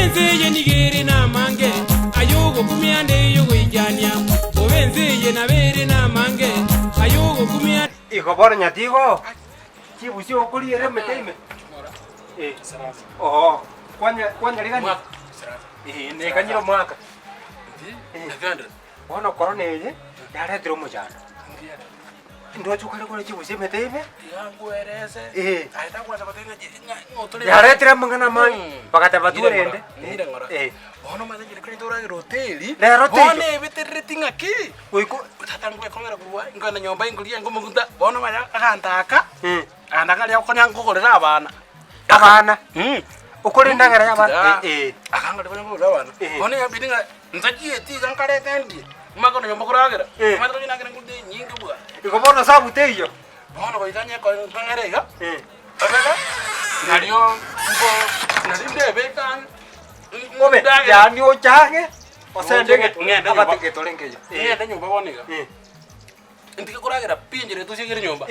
obenze ye nigere na mange ayogo kumiande yogo ijania obenze ye na bere na mange ayogo kumia ikobor nyatigo chibusi okuriere meteime kwanya ligani ne kanyiro mwaka wono korona eye yaretiro mujana ndo chukale kole chibusi meteime yaretira mangana mai bakata baturende ono maze jire kuri dora hoteli lero te one betereti ngaki uiko tatangwe komera kuwa ngana nyomba ingulia ngomo nguta ono maya akantaka andaka lya konya ngogorera abana ukuri ndangara yabana akanga ndibona ngogorera abana ono yabidinga nzajiye ti gankare tendi makono nyomba kuragira matro nyinagira ngude nyingi bwa ikobona sabu teyo ono koitanya ko ngerega abega nalio ngo nalinde bekan Obe, ya ni ochange. Osende ngende abatike tolengeyo. Ngende nyumba boniga. Ndike kuragira pinjire tusigire nyumba.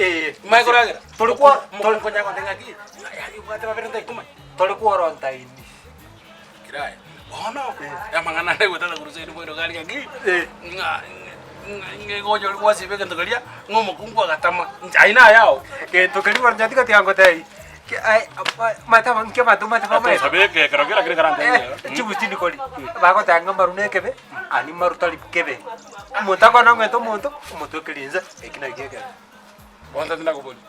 Mai kuragira. Tolikuwa tolikonya kwa tengaki. Ya yubate baberenda ikuma. Tolikuwa ronta ini. Kiraya. Ono. Ya mangana nego tala kuruseni boiro gali ngaki. Ngojo likuwa sibeke ndogalia ngomo kungwa gatama. Aina yao. Ke tokaliwa nyatika tiango tai. Ai mata mangke matu mata mama sabe ke kira karante chibuti nikoli bako tanga marune kebe ani marutali kebe mutako nango to muto kilinza ekina gege wanda ndina kuboni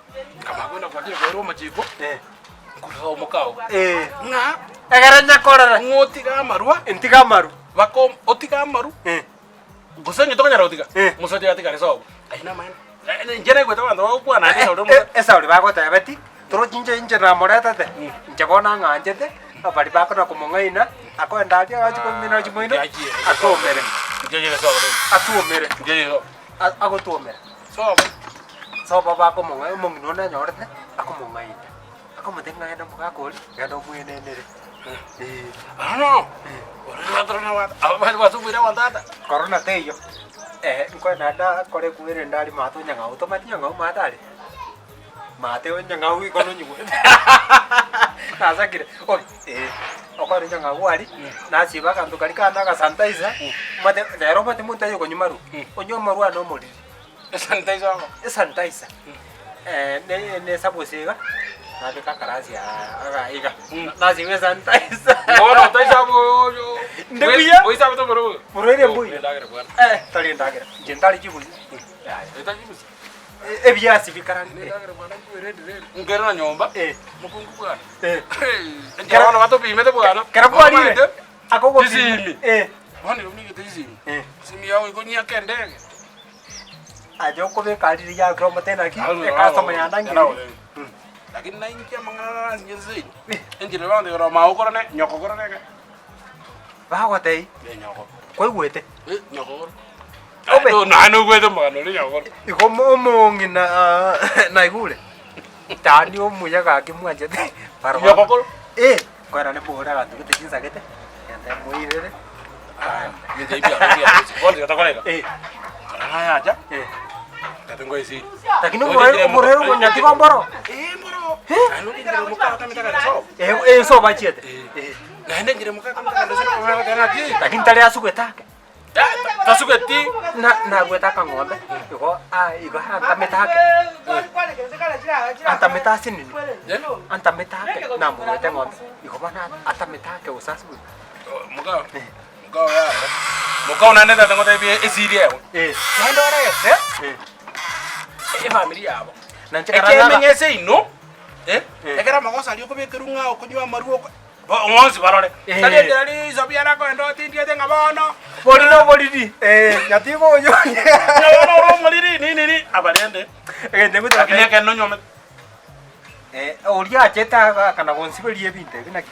kama kwenda kwa dile kwa majiko kulo mukao nga agaranya korara ngoti ga marua intiga maru bako otiga maru gusanyo toka nyara otiga musoje atika reso aina maina njene kweta wanda kwa na ni ndo esa uri bako tabati toro jinje na moreta te njabona nganjete abari bako na kumongaina akwenda ati acho mina chimoino akomere jeje so atomere jeje so agotomere so baba ko mongai mongino na nyorete akomongaina akomutenga enda mukakoli ngado muenenere ano ora watrona wat abari wasubira wandata corona teyo nko nada kore kuire ndali mato nyanga automatic nyanga matari Mateo nyanga wi kono nyugo. Nasa kire. Okore nyanga wali. Nasi baka ndo kalika na sanitizer. Mate lero mate muntayo ko nyumaru. Onyo maru ano moli. Sanitizer ko. Sanitizer. Ne sabosega. Na beka karasi aga iga. Nasi we sanitizer. Ono taisa bo yo. Ndebuya. Oi sabe to bro. Murere mbuya. Tali ndagera. Jentali chibuzi. Eta chibuzi. Ebyasi bikarande. Ngera na nyomba. Mukungu bwana. Ngera na watu bimete bwana. Karabwali. Akogo bizimi. Wani umike tizimi. Simi yao iko nya kendege. Ajoko be kaliri ya kromo tena ki. Customer yandangi. Lakini na inkia mangana ngezi. Njire bande ro maoko ne nyoko korone ke. Bawa tei. Nyoko. Koi wete. Nyoko. Obe no nanu kwete mano ni nyoko. Iko momongi na igule. Tani omuya ga kimwanje te. Nyoko. Kwara ne bora ga tukete kinsa kete. Yanda moirere. Ndio ibia. Bonde katakolega. Kana aja. Katengo isi. Lakini morero ko nyati ko mboro. Mboro. Anu ndire muka kama taka so. So bachete. Na ndire muka kama taka so kwa kana ki. Lakini tale asugwetake. Tasugeti na gwetaka ng'ombe. Iko hanta metake. Anta metasi nini? Anta metake na mwete ng'ombe. Iko bana anta metake usasu. Muka ya. Muka unanenda tango tabi esiri yao. Nando ara family yabo. Nanchekara mengese ino. Ekera magosa aliyo kubekerunga okunywa maruo. Onzi barore. Tali ndali zobiara ko ndo tindie tenga bono. Bolidi. Nyatigo yo. No moliri ni abalende. Ndenguta lakini keno nyome. Oria cheta kana gonsibelie binte binaki.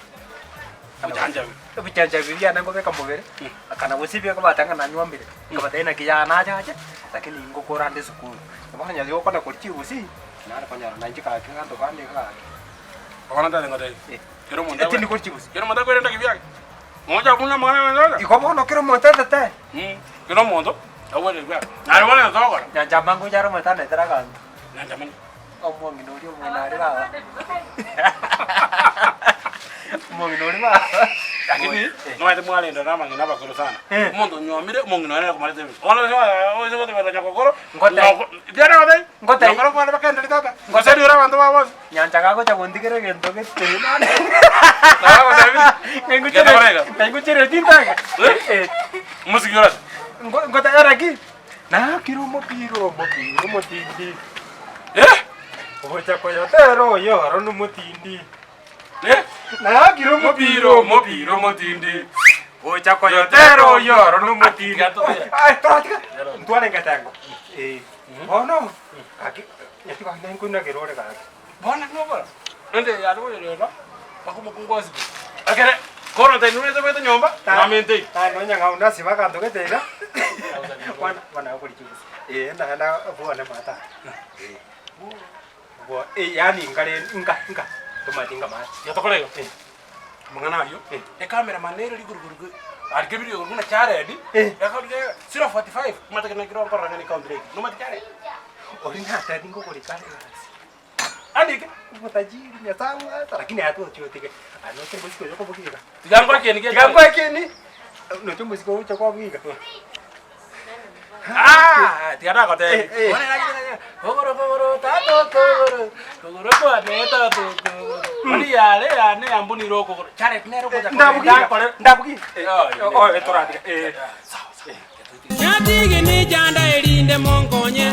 Janja. Bichanja bilia nango beka mbogere. Kana gosibia kaba tanga na nywambire. Kaba tena kijana aja aja. Lakini ngokora nde sukuru. Mbona nyazi okona kochi usi. Nana konya na njika kingando kande ka. Ona tale ngote. Kero monda. Etini kochi usi. Kero monda kwenda kivyake. Moja kunya mwana mwana. Iko mono kero monta tete. Kero mondo. Awale kwa. Ari wale nzoko. Nyanja mangu jaro monta ne teraga. Nyanja mani. Omo nginori mwana ari ba. Omo nginori ba. lakini noite mwalenda na mangina bakuru sana umuntu nyomire mungino nene kumaliza hivi ona ozo wote bana nyakokoro diana wote nyakokoro kwa bakenda litata ngoseri ura bantu babo nyanja kako cha kundikire gento gete nane na babo sabi nguchere tinta musiki ura ngota yaraki na kiro mopiro motindi ocha koyotero yo rono motindi na kiro mopiro motindi ocha koyotero yo rono motindi ai pratika ntuale ngatango ono aki yati kwa nani kuna kirore kaka bona ngobora ende yalo yelo bakumo kungozi akere koro te nune te nyomba na mente no nyanga una siba kanto ketega wana kuri chukusi na buone mata yani nka tumatinga ma yatokolego mangana yo kamera manero liguruguru algebiri nguna charedi yakaudige 045 matakena kiro mpara ngani country no matikare orina tadi ngo kuri kale andike mutajiri nyasawa lakini hatu chotike ano tumbo siko yoko bukika gangwa keni no tumbo siko choko bukika tiada kote bona lagi gogoro tato gogoro kwa neta to mali yale ane ambuni roko chare nero ko ndabuki etorati Nyati gini janda elinde mongonye